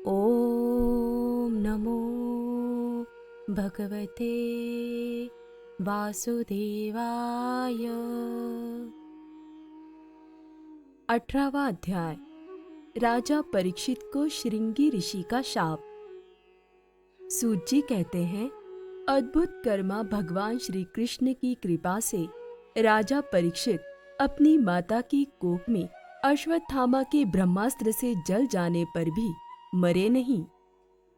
ओम नमो भगवते वासुदेवाय। 18वां अध्याय। राजा परीक्षित को श्रृंगी ऋषि का शाप। सूत जी कहते हैं, अद्भुत कर्मा भगवान श्री कृष्ण की कृपा से राजा परीक्षित अपनी माता की कोख में अश्वत्थामा के ब्रह्मास्त्र से जल जाने पर भी मरे नहीं।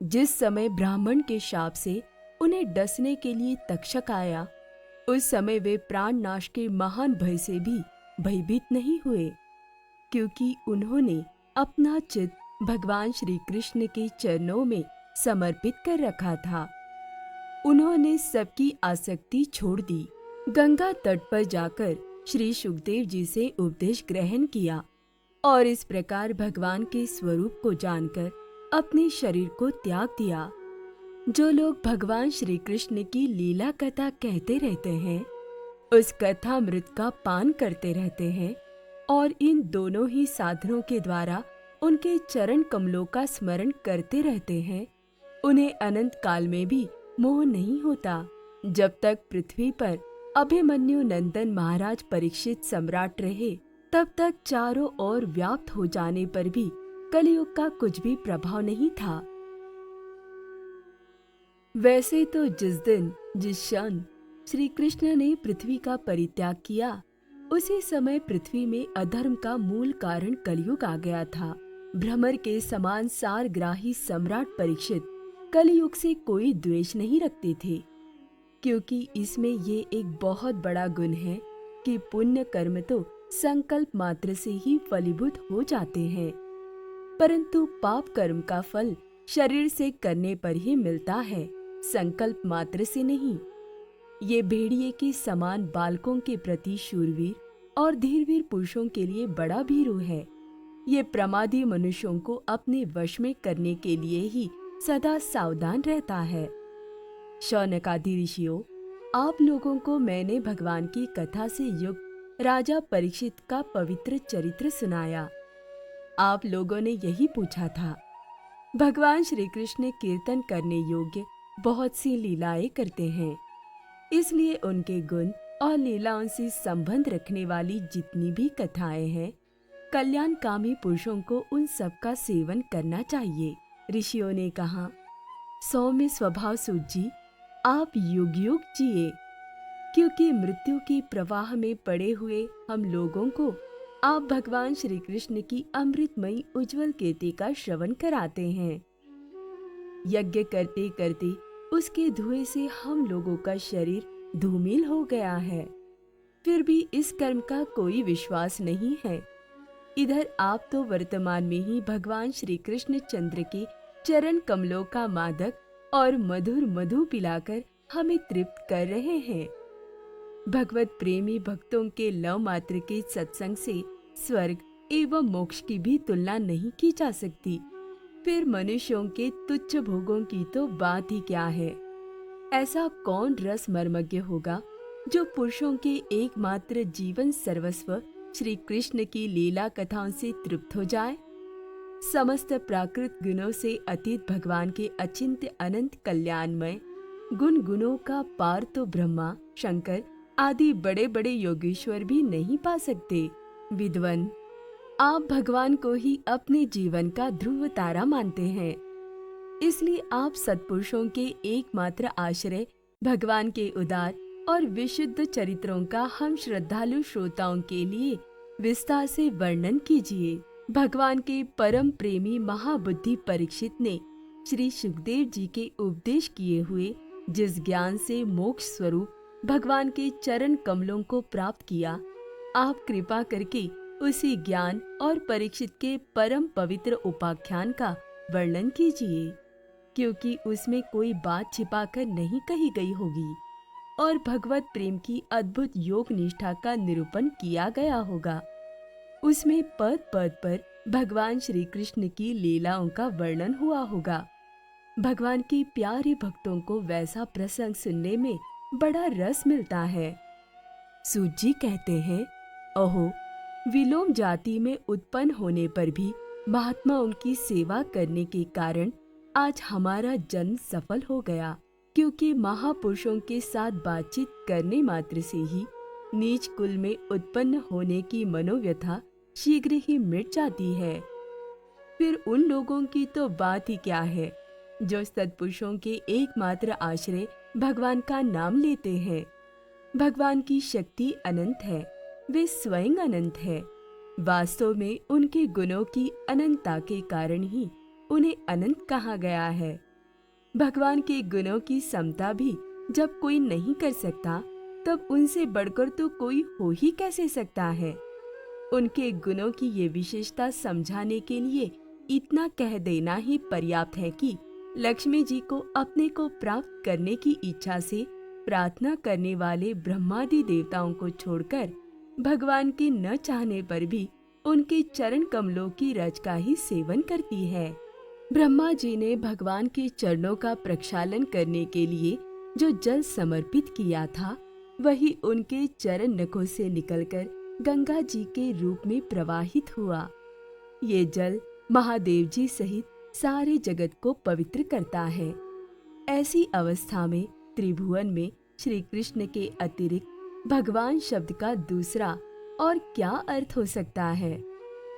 जिस समय ब्राह्मण के शाप से उन्हें डसने के लिए तक्षक आया, उस समय वे प्राण नाश के महान भय से भी भयभीत नहीं हुए, क्योंकि उन्होंने अपना चित्त भगवान श्री कृष्ण के चरणों में समर्पित कर रखा था। उन्होंने सबकी आसक्ति छोड़ दी, गंगा तट पर जाकर श्री सुखदेव जी से उपदेश ग्रहण किया और इस प्रकार भगवान के स्वरूप को जानकर अपने शरीर को त्याग दिया। जो लोग भगवान श्री कृष्ण की लीला कथा कहते रहते हैं, उस कथामृत का पान करते रहते हैं और इन दोनों ही साधनों के द्वारा उनके चरण कमलों का स्मरण करते रहते हैं, उन्हें अनंत काल में भी मोह नहीं होता। जब तक पृथ्वी पर अभिमन्यु नंदन महाराज परीक्षित सम्राट रहे, तब तक चारों ओर व्याप्त हो जाने पर भी कलियुग का कुछ भी प्रभाव नहीं था। वैसे तो जिस दिन जिस क्षण श्री कृष्ण ने पृथ्वी का परित्याग किया, उसी समय पृथ्वी में अधर्म का मूल कारण कलयुग आ गया था। भ्रमर के समान सारग्राही सम्राट परीक्षित कलयुग से कोई द्वेष नहीं रखते थे, क्योंकि इसमें ये एक बहुत बड़ा गुण है कि पुण्य कर्म तो संकल्प मात्र से ही फलीभूत हो जाते हैं, परंतु पाप कर्म का फल शरीर से करने पर ही मिलता है, संकल्प मात्र से नहीं। ये भेड़िए के समान बालकों के प्रति शूरवीर और धीरवीर पुरुषों के लिए बड़ा भीरू है। ये प्रमादी मनुष्यों को अपने वश में करने के लिए ही सदा सावधान रहता है। शौनकादि ऋषियों, आप लोगों को मैंने भगवान की कथा से युक्त राजा परीक्षित का पवित्र चरित्र सुनाया। आप लोगों ने यही पूछा था। भगवान श्री कृष्ण कीर्तन करने योग्य बहुत सी लीलाएं करते हैं, इसलिए उनके गुण और लीलाओं से संबंध रखने वाली जितनी भी कथाएं हैं, कल्याणकामी पुरुषों को उन सब का सेवन करना चाहिए। ऋषियों ने कहा, सौम्य स्वभाव सूत जी, आप युग युग जिए, क्योंकि मृत्यु के प्रवाह में पड़े हुए हम लोगों को आप भगवान श्री कृष्ण की अमृतमयी उज्जवल कीर्ति का श्रवण कराते हैं। यज्ञ करते करते उसके धुएं से हम लोगों का शरीर धूमिल हो गया है, फिर भी इस कर्म का कोई विश्वास नहीं है। इधर आप तो वर्तमान में ही भगवान श्री कृष्ण चंद्र के चरण कमलों का मादक और मधुर मधु पिलाकर हमें तृप्त कर रहे हैं। भगवत प्रेमी भक्तों के लव मात्र के सत्संग से स्वर्ग एवं मोक्ष की भी तुलना नहीं की जा सकती, फिर मनुष्यों के तुच्छ भोगों की तो बात ही क्या है। ऐसा कौन रस मर्मज्ञ होगा जो पुरुषों के एकमात्र जीवन सर्वस्व श्री कृष्ण की लीला कथाओं से तृप्त हो जाए। समस्त प्राकृत गुणों से अतीत भगवान के अचिंत्य अनंत कल्याणमय गुण गुणों का पार तो ब्रह्मा, शंकर आदि बड़े बड़े योगेश्वर भी नहीं पा सकते। विद्वन, आप भगवान को ही अपने जीवन का ध्रुव तारा मानते हैं, इसलिए आप सत्पुरुषों के एकमात्र आश्रय भगवान के उदार और विशुद्ध चरित्रों का हम श्रद्धालु श्रोताओं के लिए विस्तार से वर्णन कीजिए। भगवान के परम प्रेमी महाबुद्धि परीक्षित ने श्री सुखदेव जी के उपदेश किए हुए जिस ज्ञान से मोक्ष स्वरूप भगवान के चरण कमलों को प्राप्त किया, आप कृपा करके उसी ज्ञान और परीक्षित के परम पवित्र उपाख्यान का वर्णन कीजिए, क्योंकि उसमें कोई बात छिपाकर नहीं कही गई होगी और भगवत प्रेम की अद्भुत योग निष्ठा का निरूपण किया गया होगा। उसमें पद पद पर भगवान श्री कृष्ण की लीलाओं का वर्णन हुआ होगा। भगवान के प्यारे भक्तों को वैसा प्रसंग सुनने में बड़ा रस मिलता है। सूत जी कहते हैं, अहो, विलोम जाति में उत्पन्न होने पर भी महात्माओं की सेवा करने के कारण आज हमारा जन्म सफल हो गया, क्योंकि महापुरुषों के साथ बातचीत करने मात्र से ही नीच कुल में उत्पन्न होने की मनोव्यथा शीघ्र ही मिट जाती है। फिर उन लोगों की तो बात ही क्या है जो सत्पुरुषों के एकमात्र आश्रय भगवान का नाम लेते हैं। भगवान की शक्ति अनंत है, वे स्वयं अनंत है। वास्तव में उनके गुणों की अनंतता के कारण ही उन्हें अनंत कहा गया है। भगवान के गुणों की समता भी जब कोई नहीं कर सकता, तब उनसे बढ़कर तो कोई हो ही कैसे सकता है। उनके गुणों की ये विशेषता समझाने के लिए इतना कह देना ही पर्याप्त है कि लक्ष्मी जी को अपने को प्राप्त करने की इच्छा से प्रार्थना करने वाले ब्रह्मादि देवताओं को छोड़कर भगवान के न चाहने पर भी उनके चरण कमलों की रज का ही सेवन करती है। ब्रह्मा जी ने भगवान के चरणों का प्रक्षालन करने के लिए जो जल समर्पित किया था, वही उनके चरण नखों से निकलकर गंगा जी के रूप में प्रवाहित हुआ। ये जल महादेव जी सहित सारे जगत को पवित्र करता है। ऐसी अवस्था में त्रिभुवन में श्री कृष्ण के अतिरिक्त भगवान शब्द का दूसरा और क्या अर्थ हो सकता है।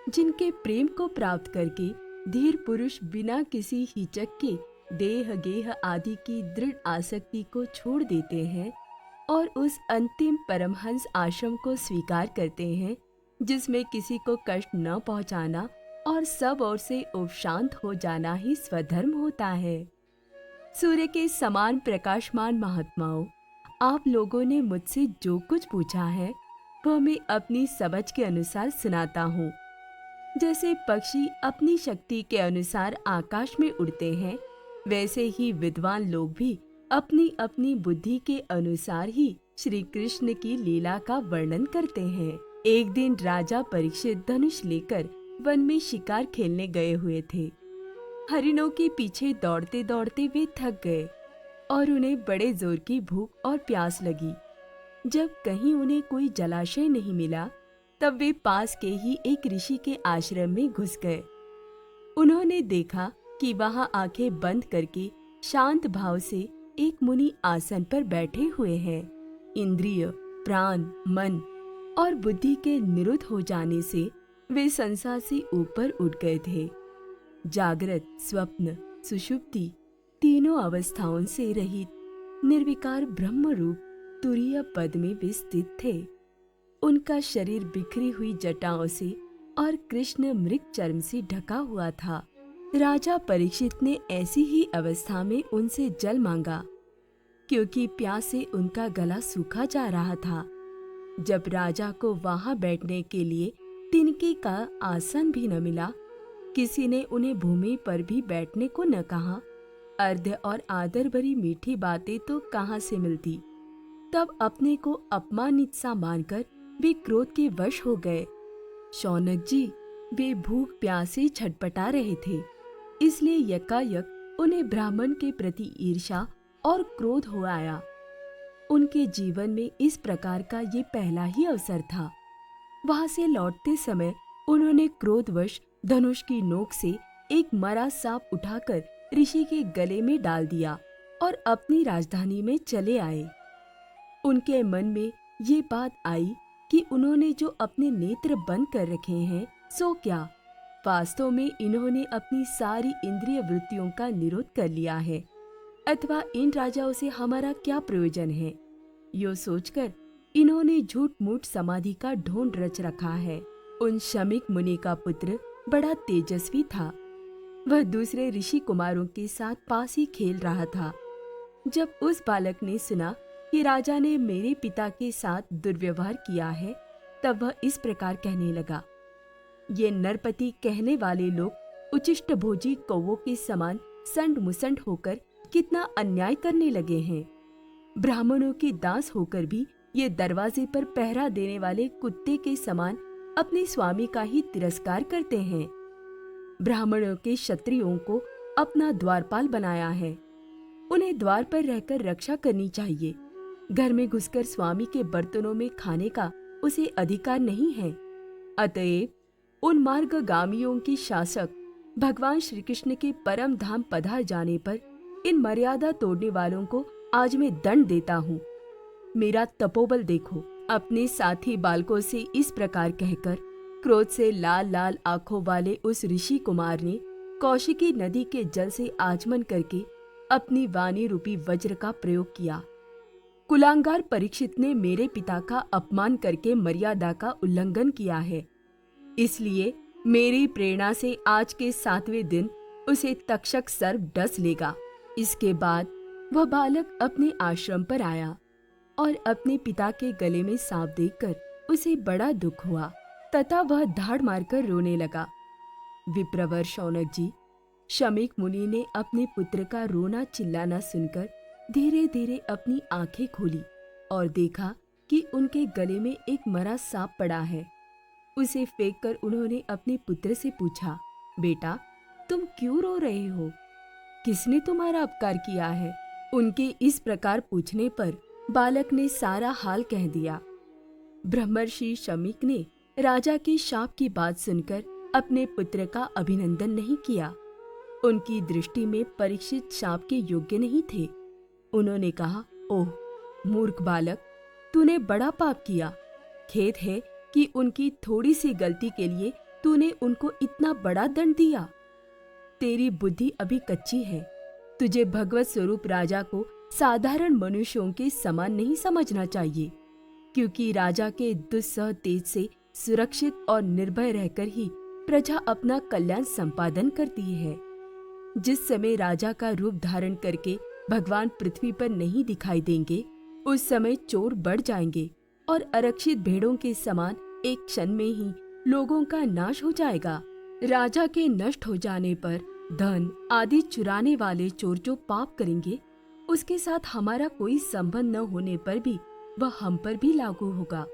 जिनके प्रेम को प्राप्त करके धीर पुरुष बिना किसी हिचक के देह गेह आदि की दृढ़ आसक्ति को छोड़ देते हैं और उस अंतिम परमहंस आश्रम को स्वीकार करते हैं, जिसमें किसी को कष्ट न पहुंचाना और सब ओर से उपशांत हो जाना ही स्वधर्म होता है। सूर्य के समान प्रकाशमान महात्माओं, आप लोगों ने मुझसे जो कुछ पूछा है वह मैं अपनी समझ के अनुसार सुनाता हूँ। जैसे पक्षी अपनी शक्ति के अनुसार आकाश में उड़ते हैं, वैसे ही विद्वान लोग भी अपनी अपनी बुद्धि के अनुसार ही श्री कृष्ण की लीला का वर्णन करते हैं। एक दिन राजा परीक्षित धनुष लेकर वन में शिकार खेलने गए हुए थे। हरिणों के पीछे दौड़ते दौड़ते वे थक गए और उन्हें बड़े जोर की भूख और प्यास लगी। जब कहीं उन्हें कोई जलाशय नहीं मिला, तब वे पास के ही एक ऋषि के आश्रम में घुस गए। उन्होंने देखा कि वहां आंखें बंद करके शांत भाव से एक मुनि आसन पर बैठे हुए हैं। इंद्रिय, प्राण, मन और बुद्धि के निरुद्ध हो जाने से वे संसार से ऊपर उठ गए थे। जागृत, स्वप्न, सुषुप्ति तीनों अवस्थाओं से रहित निर्विकार ब्रह्म रूप तुरीय पद में वे स्थित थे। उनका शरीर बिखरी हुई जटाओं से और कृष्ण मृग चर्म से ढका हुआ था। राजा परीक्षित ने ऐसी ही अवस्था में उनसे जल मांगा, क्योंकि प्यास से उनका गला सूखा जा रहा था। जब राजा को वहां बैठने के लिए तिनके का आसन भी न मिला, किसी ने उन्हें भूमि पर भी बैठने को न कहा, अर्ध और आदर भरी मीठी बातें तो कहाँ से मिलती। तब अपने को अपमानित सा मानकर वे क्रोध के वश हो गए। शौनक जी, वे भूख प्यास से छटपटा रहे थे, इसलिए यकायक उन्हें ब्राह्मण के प्रति ईर्ष्या और क्रोध हो आया। उनके जीवन में इस प्रकार का ये पहला ही अवसर था। वहां से लौटते समय उन्होंने क्रोधवश धनुष की नोक से एक मरा सांप उठाकर ऋषि के गले में डाल दिया और अपनी राजधानी में चले आए। उनके मन में ये बात आई कि उन्होंने जो अपने नेत्र बंद कर रखे हैं, सो क्या वास्तव में इन्होंने अपनी सारी इंद्रिय वृत्तियों का निरोध कर लिया है, अथवा इन राजाओं से हमारा क्या प्रयोजन है। यो सोचकर इन्होंने झूठ मूठ समाधि का ढोंढ रच रखा है। उन शमीक मुनि का पुत्र बड़ा तेजस्वी था। वह दूसरे ऋषि कुमारों के साथ पास ही खेल रहा था। जब उस बालक ने सुना कि राजा ने मेरे पिता के साथ दुर्व्यवहार किया है, तब वह इस प्रकार कहने लगा, ये नरपति कहने वाले लोग उचिष्ट भोजी कौवों के समान संड मुसंड होकर कितना अन्याय करने लगे हैं। ब्राह्मणों के दास होकर भी ये दरवाजे पर पहरा देने वाले कुत्ते के समान अपने स्वामी का ही तिरस्कार करते हैं। ब्राह्मणों के क्षत्रियों को अपना द्वारपाल बनाया है। उन्हें द्वार पर रहकर रक्षा करनी चाहिए। घर में घुसकर स्वामी के बर्तनों में खाने का उसे अधिकार नहीं है। अतएव उन मार्गगामियों की शासक भगवान श्री कृष्ण के परम धाम पधार जाने पर इन मर्यादा तोड़ने वालों को आज मैं दंड देता हूँ। मेरा तपोबल देखो। अपने साथी बालकों से इस प्रकार कहकर क्रोध से लाल लाल आंखों वाले उस ऋषि कुमार ने कौशिकी नदी के जल से आचमन करके अपनी वाणी रूपी वज्र का प्रयोग किया। कुलांगार परीक्षित ने मेरे पिता का अपमान करके मर्यादा का उल्लंघन किया है, इसलिए मेरी प्रेरणा से आज के 7वें दिन उसे तक्षक सर्प डस लेगा। इसके बाद वह बालक अपने आश्रम पर आया और अपने पिता के गले में सांप देखकर उसे बड़ा दुख हुआ तथा वह धाड़ मारकर रोने लगा। विप्रवर शौनक जी, शमीक मुनि ने अपने पुत्र का रोना चिल्लाना सुनकर धीरे धीरे अपनी आंखें खोली और देखा कि उनके गले में एक मरा सांप पड़ा है। उसे फेंककर उन्होंने अपने पुत्र से पूछा, बेटा तुम क्यों रो रहे हो? किसने तुम्हारा अपकार किया है? उनके इस प्रकार पूछने पर बालक ने सारा हाल कह दिया। ब्रह्मर्षि शमीक ने राजा के शाप की बात सुनकर अपने पुत्र का अभिनंदन नहीं किया। उनकी दृष्टि में परीक्षित शाप के योग्य नहीं थे। उन्होंने कहा, ओह मूर्ख बालक, तूने बड़ा पाप किया। खेद है कि उनकी थोड़ी सी गलती के लिए तूने उनको इतना बड़ा दंड दिया। तेरी बुद्धि अभी कच्ची है। तुझे भगवत स्वरूप राजा को साधारण मनुष्यों के समान नहीं समझना चाहिए, क्योंकि राजा के दुस्सह तेज से सुरक्षित और निर्भय रहकर ही प्रजा अपना कल्याण संपादन करती है। जिस समय राजा का रूप धारण करके भगवान पृथ्वी पर नहीं दिखाई देंगे, उस समय चोर बढ़ जाएंगे और आरक्षित भेड़ों के समान एक क्षण में ही लोगों का नाश हो जाएगा। राजा के नष्ट हो जाने पर धन आदि चुराने वाले चोर जो पाप करेंगे, उसके साथ हमारा कोई संबंध न होने पर भी वह हम पर भी लागू होगा,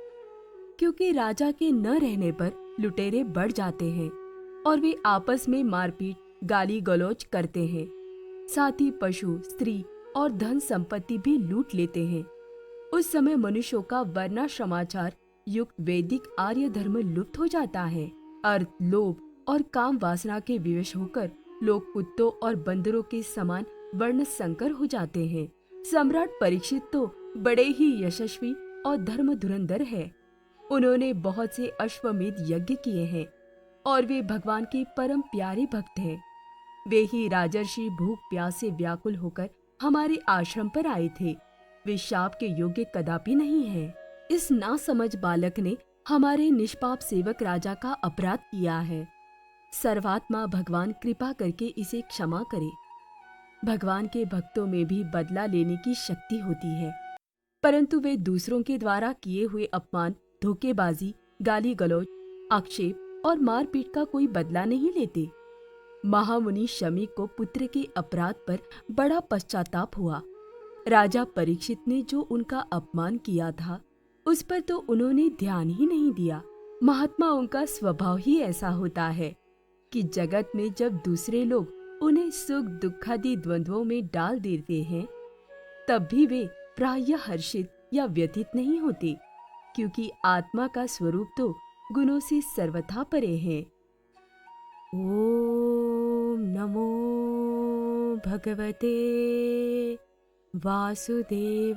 क्योंकि राजा के न रहने पर लुटेरे बढ़ जाते हैं और वे आपस में मारपीट गाली गलौज करते हैं। साथ ही पशु, स्त्री और धन संपत्ति भी लूट लेते हैं। उस समय मनुष्यों का वर्णाश्रमाचार युक्त वैदिक आर्य धर्म लुप्त हो जाता है। अर्थ, लोभ और काम वासना के विवश होकर लोग कुत्तों और बंदरों के समान वर्ण संकर हो जाते हैं। सम्राट परीक्षित तो बड़े ही यशस्वी और धर्म धुरंधर है। उन्होंने बहुत से अश्वमेध यज्ञ किए हैं और वे भगवान के परम प्यारे भक्त हैं। वे ही राजर्षि भूख प्यास से व्याकुल होकर हमारे आश्रम पर आए थे। वे शाप के योग्य कदापि नहीं है। इस नासमझ बालक ने हमारे निष्पाप सेवक राजा का अपराध किया है। सर्वात्मा भगवान कृपा करके इसे क्षमा करे। भगवान के भक्तों में भी बदला लेने की शक्ति होती है, परंतु वे दूसरों के द्वारा किए हुए अपमान, धोखेबाजी, गाली गलौज, आक्षेप और मारपीट का कोई बदला नहीं लेते। महामुनि शमीक को पुत्र के अपराध पर बड़ा पश्चाताप हुआ। राजा परीक्षित ने जो उनका अपमान किया था, उस पर तो उन्होंने ध्यान ही नहीं दिया। महात्माओं का स्वभाव ही ऐसा होता है कि जगत में जब दूसरे लोग उन्हें सुख दुखादि द्वंद्वों में डाल देते हैं, तब भी वे प्रायः हर्षित या व्यथित नहीं होते, क्योंकि आत्मा का स्वरूप तो गुणों से सर्वथा परे है। ओम नमो भगवते वासुदेवाय।